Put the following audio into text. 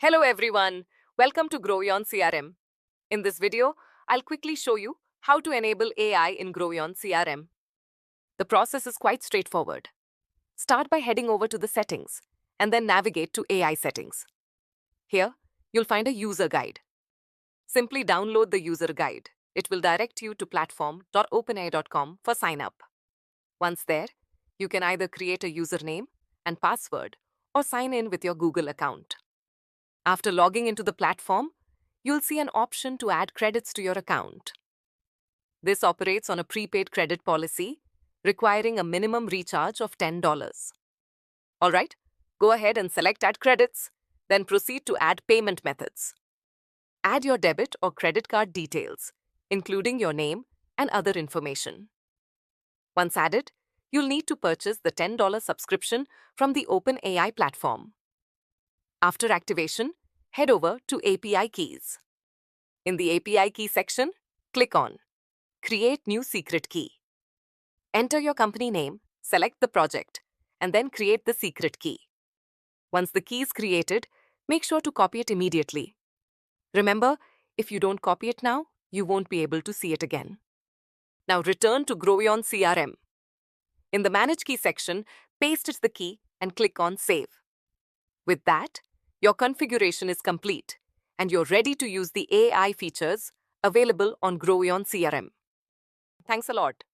Hello everyone, welcome to Groweon CRM. In this video, I'll quickly show you how to enable AI in Groweon CRM. The process is quite straightforward. Start by heading over to the settings and then navigate to AI settings. Here, you'll find a user guide. Simply download the user guide. It will direct you to platform.openai.com for sign up. Once there, you can either create a username and password or sign in with your Google account. After logging into the platform, you'll see an option to add credits to your account. This operates on a prepaid credit policy, requiring a minimum recharge of $10. Alright, go ahead and select Add Credits, then proceed to add payment methods. Add your debit or credit card details, including your name and other information. Once added, you'll need to purchase the $10 subscription from the OpenAI platform. After activation, head over to API Keys. In the API Key section, click on Create New Secret Key. Enter your company name, select the project, and then create the secret key. Once the key is created, make sure to copy it immediately. Remember, if you don't copy it now, you won't be able to see it again. Now return to Groweon CRM. In the Manage Key section, paste the key and click on Save. With that, your configuration is complete and you're ready to use the AI features available on Groweon CRM. Thanks a lot.